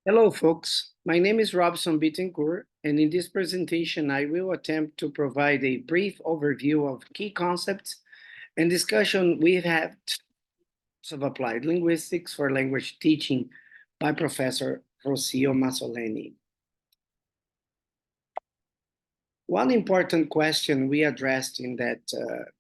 Hello, folks. My name is Robson Bittencourt, and in this presentation, I will attempt to provide a brief overview of key concepts and discussion we've had of applied linguistics for language teaching by Professor Rocio Masoleni. One important question we addressed in that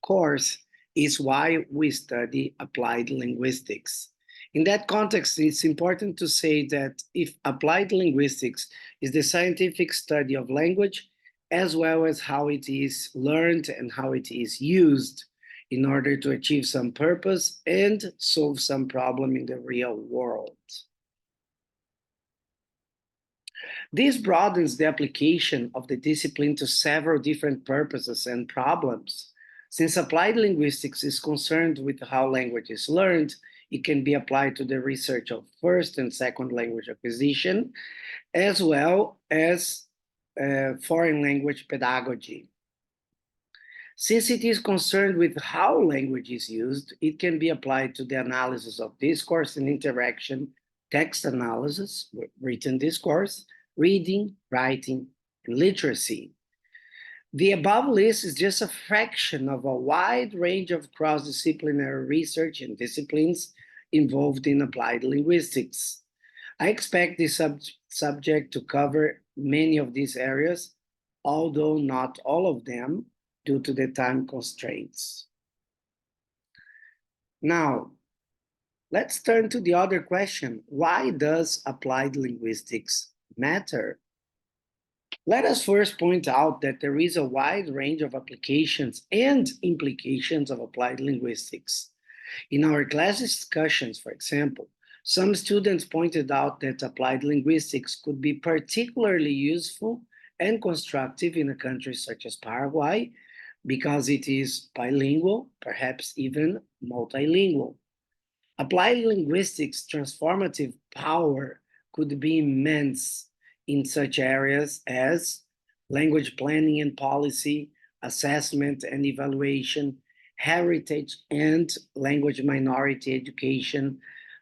course is why we study applied linguistics. In that context, it's important to say that if applied linguistics is the scientific study of language, as well as how it is learned and how it is used in order to achieve some purpose and solve some problem in the real world. This broadens the application of the discipline to several different purposes and problems. Since applied linguistics is concerned with how language is learned, it can be applied to the research of first and second language acquisition, as well as foreign language pedagogy. Since it is concerned with how language is used, it can be applied to the analysis of discourse and interaction, text analysis, written discourse, reading, writing, and literacy. The above list is just a fraction of a wide range of cross-disciplinary research and disciplines involved in applied linguistics. I expect this subject to cover many of these areas, although not all of them, due to the time constraints. Now, let's turn to the other question. Why does applied linguistics matter? Let us first point out that there is a wide range of applications and implications of applied linguistics. In our class discussions, for example, some students pointed out that applied linguistics could be particularly useful and constructive in a country such as Paraguay, because it is bilingual, perhaps even multilingual. Applied linguistics' transformative power could be immense in such areas as language planning and policy, assessment and evaluation, heritage and language minority education,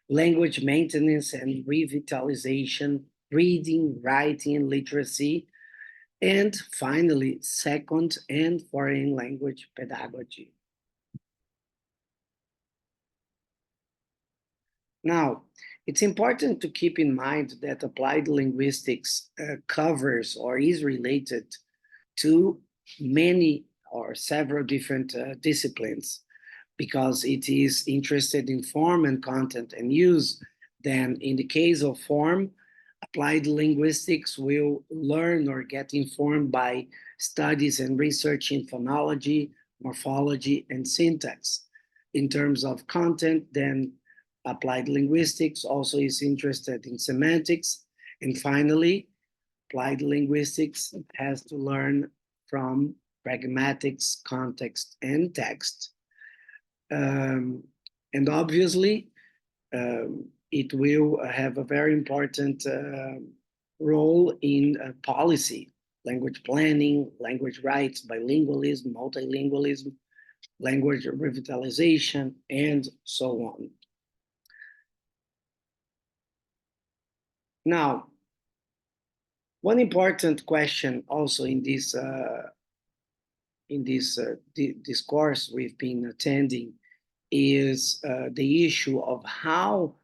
language maintenance and revitalization, reading, writing, and literacy, and finally, second and foreign language pedagogy. Now, it's important to keep in mind that applied linguistics covers or is related to many or several different disciplines, because it is interested in form and content and use. Then in the case of form, applied linguistics will learn or get informed by studies and research in phonology, morphology, and syntax. In terms of content, then applied linguistics also is interested in semantics. And finally, applied linguistics has to learn from pragmatics, context, and text. And obviously, it will have a very important role in policy, language planning, language rights, bilingualism, multilingualism, language revitalization, and so on. Now, one important question also in this course we've been attending is the issue of how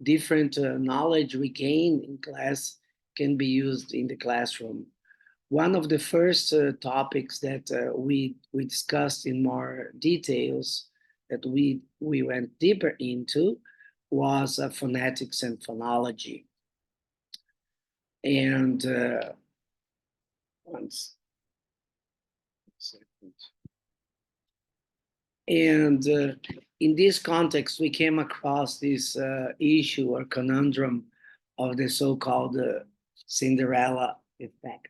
different knowledge we gain in class can be used in the classroom. One of the first topics that we discussed in more details, that we went deeper into, was phonetics and phonology. And one second. And in this context, we came across this issue or conundrum of the so-called Cinderella effect.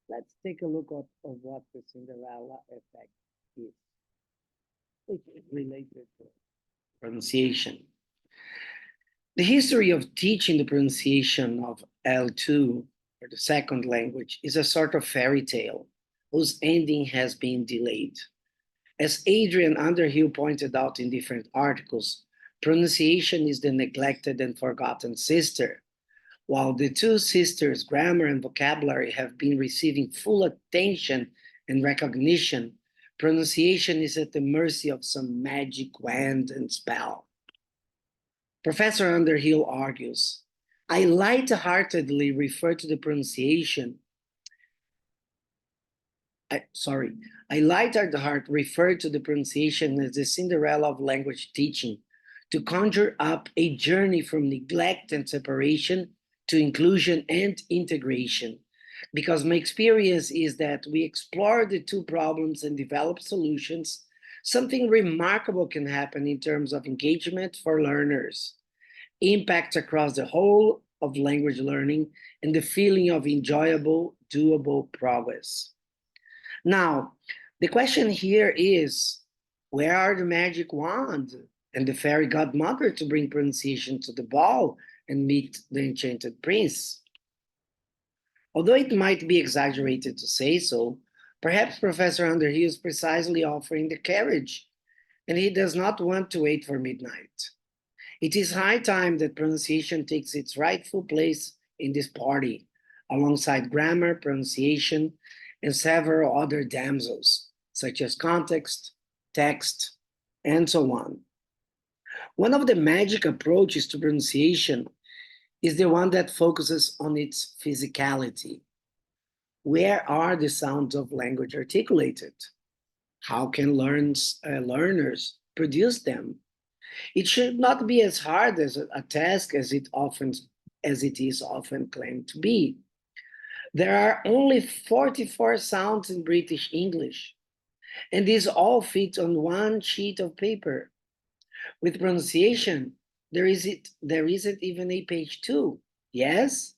Let's take a look at what the Cinderella effect is, which is related to pronunciation. The history of teaching the pronunciation of L2, or the second language, is a sort of fairy tale whose ending has been delayed. As Adrian Underhill pointed out in different articles, pronunciation is the neglected and forgotten sister. While the two sisters, grammar and vocabulary, have been receiving full attention and recognition, pronunciation is at the mercy of some magic wand and spell. Professor Underhill argues, I lightheartedly refer to the pronunciation. I lightheartedly refer to the pronunciation as the Cinderella of language teaching, to conjure up a journey from neglect and separation to inclusion and integration. Because my experience is that we explore the two problems and develop solutions, something remarkable can happen in terms of engagement for learners, impact across the whole of language learning, and the feeling of enjoyable, doable progress. Now, the question here is, where are the magic wand and the fairy godmother to bring pronunciation to the ball and meet the enchanted prince? Although it might be exaggerated to say so, perhaps Professor Underhill is precisely offering the carriage, and he does not want to wait for midnight. It is high time that pronunciation takes its rightful place in this party, alongside grammar, pronunciation, and several other damsels, such as context, text, and so on. One of the magic approaches to pronunciation is the one that focuses on its physicality. Where are the sounds of language articulated? How can learners produce them? It should not be as hard as a task as it is often claimed to be. There are only 44 sounds in British English, and these all fit on one sheet of paper. With pronunciation, there isn't even a page two. Yes,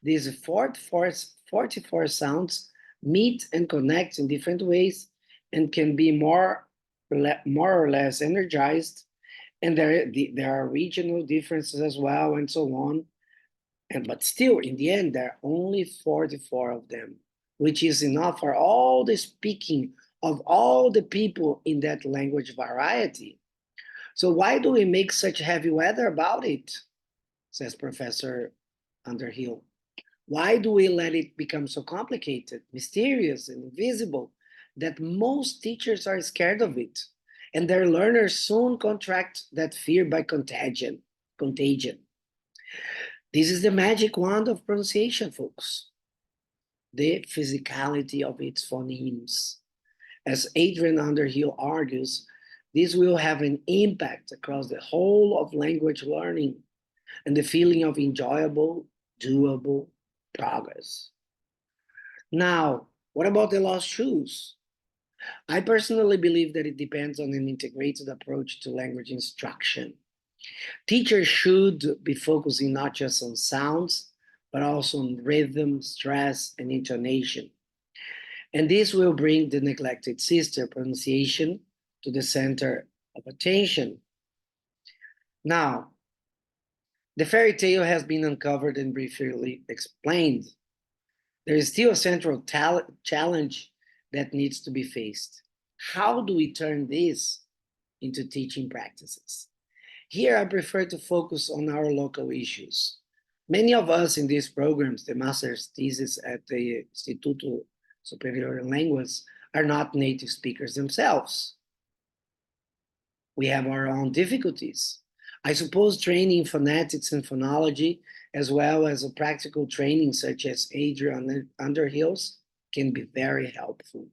these 44 sounds meet and connect in different ways and can be more or less energized, and there are regional differences as well, and so on. But still, in the end, there are only 44 of them, which is enough for all the speaking of all the people in that language variety. So why do we make such heavy weather about it? Says Professor Underhill. Why do we let it become so complicated, mysterious, and invisible that most teachers are scared of it, and their learners soon contract that fear by contagion? This is the magic wand of pronunciation, folks. The physicality of its phonemes. As Adrian Underhill argues, this will have an impact across the whole of language learning and the feeling of enjoyable, doable progress. Now, what about the lost shoes? I personally believe that it depends on an integrated approach to language instruction. Teachers should be focusing not just on sounds, but also on rhythm, stress, and intonation. And this will bring the neglected sister, pronunciation, to the center of attention. Now, the fairy tale has been uncovered and briefly explained. There is still a central challenge that needs to be faced. How do we turn this into teaching practices? Here, I prefer to focus on our local issues. Many of us in these programs, the master's thesis at the Instituto Superior en Lenguas, are not native speakers themselves. We have our own difficulties. I suppose training in phonetics and phonology, as well as a practical training such as Adrian Underhill's, can be very helpful.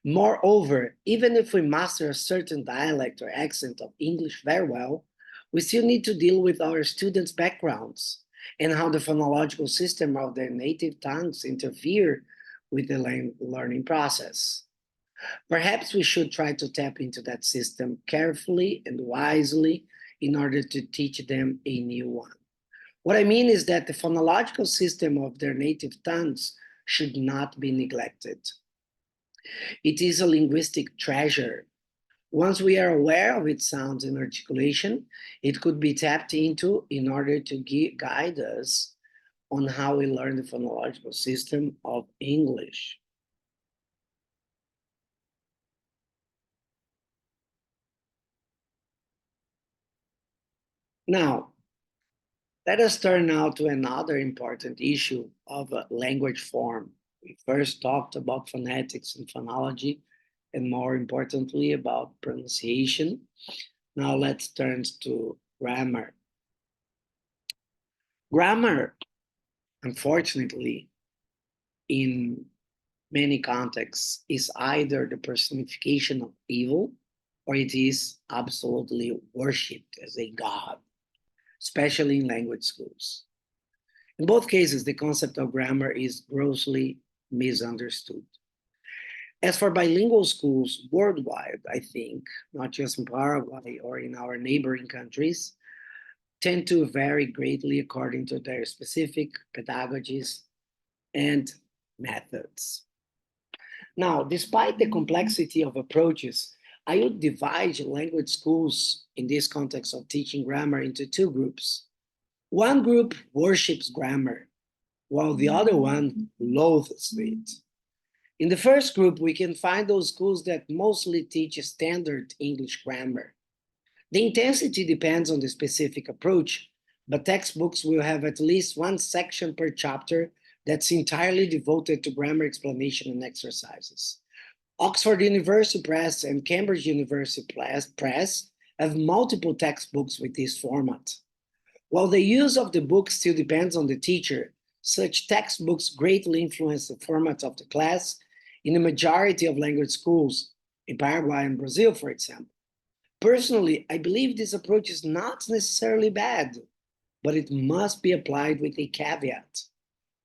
Moreover, even if we master a certain dialect or accent of English very well, we still need to deal with our students' backgrounds and how the phonological system of their native tongues interfere with the learning process. Perhaps we should try to tap into that system carefully and wisely in order to teach them a new one. What I mean is that the phonological system of their native tongues should not be neglected. It is a linguistic treasure. Once we are aware of its sounds and articulation, it could be tapped into in order to guide us on how we learn the phonological system of English. Now, Let us turn now to another important issue of language form. We first talked about phonetics and phonology, and more importantly, about pronunciation. Now let's turn to grammar. Grammar, unfortunately, in many contexts, is either the personification of evil or it is absolutely worshipped as a god, especially in language schools. In both cases, the concept of grammar is grossly misunderstood. As for bilingual schools worldwide, I think, not just in Paraguay or in our neighboring countries, tend to vary greatly according to their specific pedagogies and methods. Now, despite the complexity of approaches, I would divide language schools in this context of teaching grammar into two groups. One group worships grammar, while the other one loathes it. In the first group, we can find those schools that mostly teach standard English grammar. The intensity depends on the specific approach, but textbooks will have at least one section per chapter that's entirely devoted to grammar explanation and exercises. Oxford University Press and Cambridge University Press have multiple textbooks with this format. While the use of the book still depends on the teacher, such textbooks greatly influence the format of the class in the majority of language schools, in Paraguay and Brazil, for example. Personally, I believe this approach is not necessarily bad, but it must be applied with a caveat.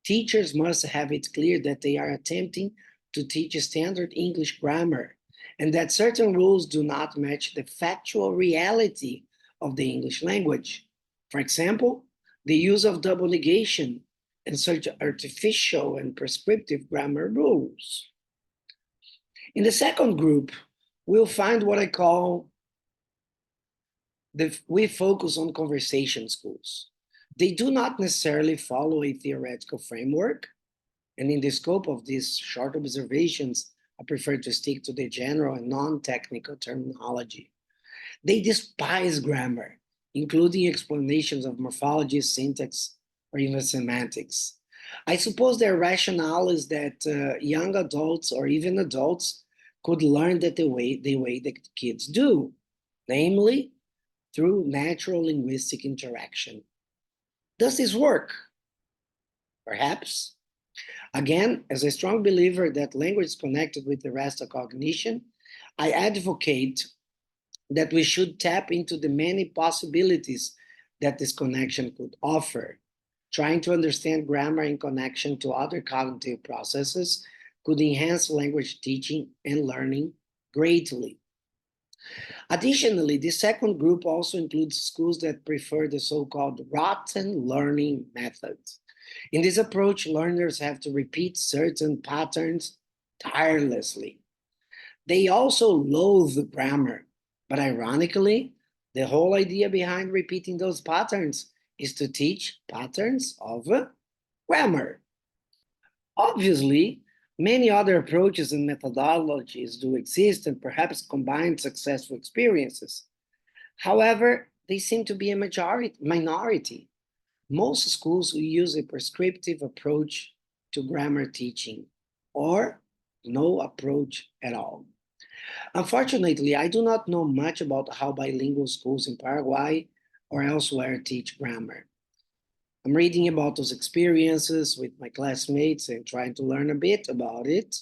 Teachers must have it clear that they are attempting to teach standard English grammar and that certain rules do not match the factual reality of the English language. For example, the use of double negation and such artificial and prescriptive grammar rules. In the second group, we'll find what I call we focus on conversation schools. They do not necessarily follow a theoretical framework, and in the scope of these short observations, I prefer to stick to the general and non-technical terminology. They despise grammar, including explanations of morphology, syntax, or even semantics. I suppose their rationale is that young adults or even adults could learn that the way that kids do, namely through natural linguistic interaction. Does this work? Perhaps. Again, as a strong believer that language is connected with the rest of cognition, I advocate that we should tap into the many possibilities that this connection could offer. Trying to understand grammar in connection to other cognitive processes could enhance language teaching and learning greatly. Additionally, the second group also includes schools that prefer the so-called rotten learning methods. In this approach, learners have to repeat certain patterns tirelessly. They also loathe grammar, but ironically, the whole idea behind repeating those patterns is to teach patterns of grammar. Obviously, many other approaches and methodologies do exist and perhaps combine successful experiences. However, they seem to be a minority. Most schools will use a prescriptive approach to grammar teaching or no approach at all. Unfortunately, I do not know much about how bilingual schools in Paraguay or elsewhere teach grammar. I'm reading about those experiences with my classmates and trying to learn a bit about it.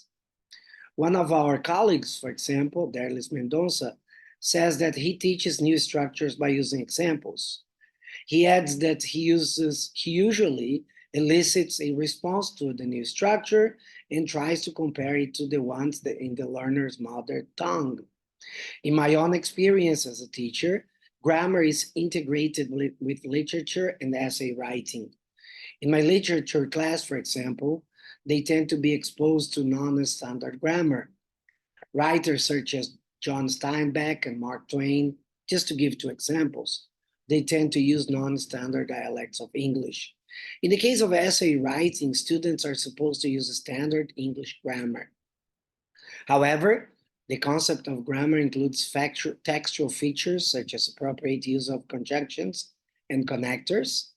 One of our colleagues, for example, Derlis Mendonça, says that he teaches new structures by using examples. He adds that he usually elicits a response to the new structure and tries to compare it to the ones in the learner's mother tongue. In my own experience as a teacher, grammar is integrated with literature and essay writing. In my literature class, for example, they tend to be exposed to non-standard grammar. Writers such as John Steinbeck and Mark Twain, just to give two examples, they tend to use non-standard dialects of English. In the case of essay writing, students are supposed to use standard English grammar. However, the concept of grammar includes textual features such as appropriate use of conjunctions and connectors.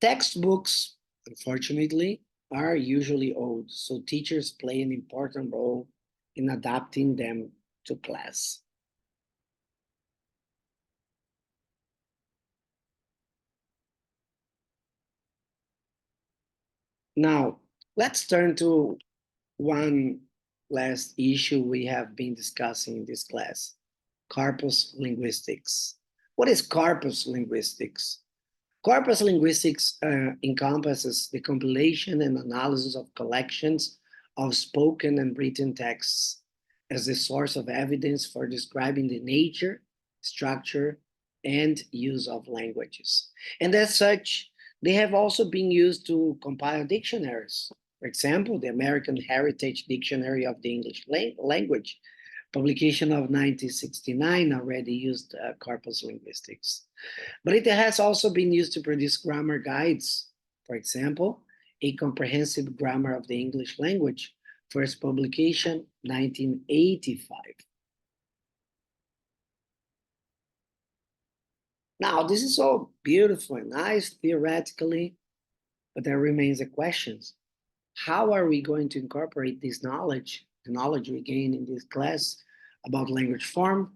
Textbooks, unfortunately, are usually old, so teachers play an important role in adapting them to class. Now, let's turn to one last issue we have been discussing in this class, corpus linguistics. What is corpus linguistics? Corpus linguistics encompasses the compilation and analysis of collections of spoken and written texts as the source of evidence for describing the nature, structure, and use of languages. And as such, they have also been used to compile dictionaries. For example, the American Heritage Dictionary of the English Language, publication of 1969, already used corpus linguistics. But it has also been used to produce grammar guides. For example, A Comprehensive Grammar of the English Language, first publication, 1985. Now, this is all beautiful and nice theoretically, but there remains a question. How are we going to incorporate this knowledge, the knowledge we gain in this class about language form,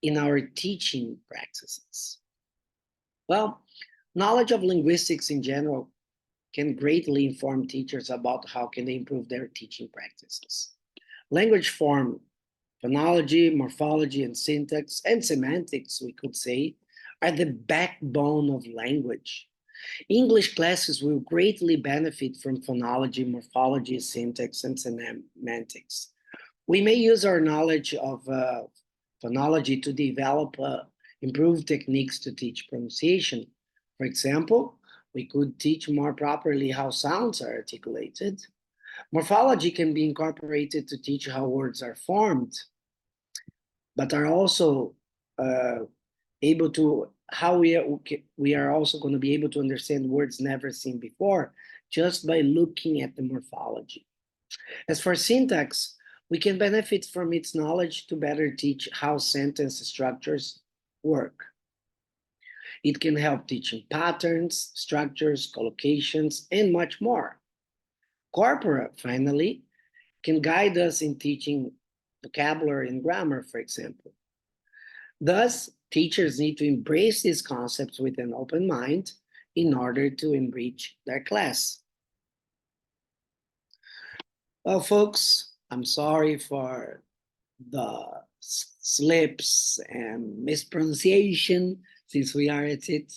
in our teaching practices? Well, knowledge of linguistics in general can greatly inform teachers about how can they improve their teaching practices. Language form, phonology, morphology, and syntax, and semantics, we could say, are the backbone of language. English classes will greatly benefit from phonology, morphology, syntax, and semantics. We may use our knowledge of phonology to develop improved techniques to teach pronunciation. For example, we could teach more properly how sounds are articulated. Morphology can be incorporated to teach how words are formed, but are also able to how we are also going to be able to understand words never seen before just by looking at the morphology. As for syntax, we can benefit from its knowledge to better teach how sentence structures work. It can help teaching patterns, structures, collocations, and much more. Corpora, finally, can guide us in teaching vocabulary and grammar, for example. Thus, teachers need to embrace these concepts with an open mind in order to enrich their class. Well, folks, I'm sorry for the slips and mispronunciation since we are at it.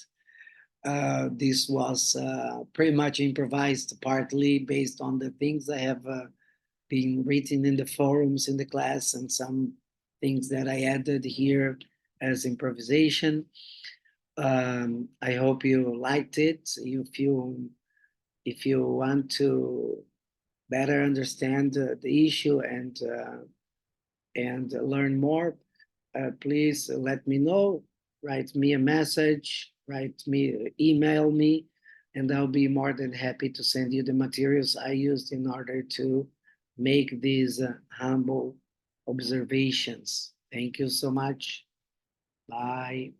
This was pretty much improvised, partly based on the things that have been written in the forums in the class and some things that I added here as improvisation. I hope you liked it. If you want to better understand the issue and learn more, please let me know. Write me a message, email me, and I'll be more than happy to send you the materials I used in order to make these humble observations. Thank you so much. Bye.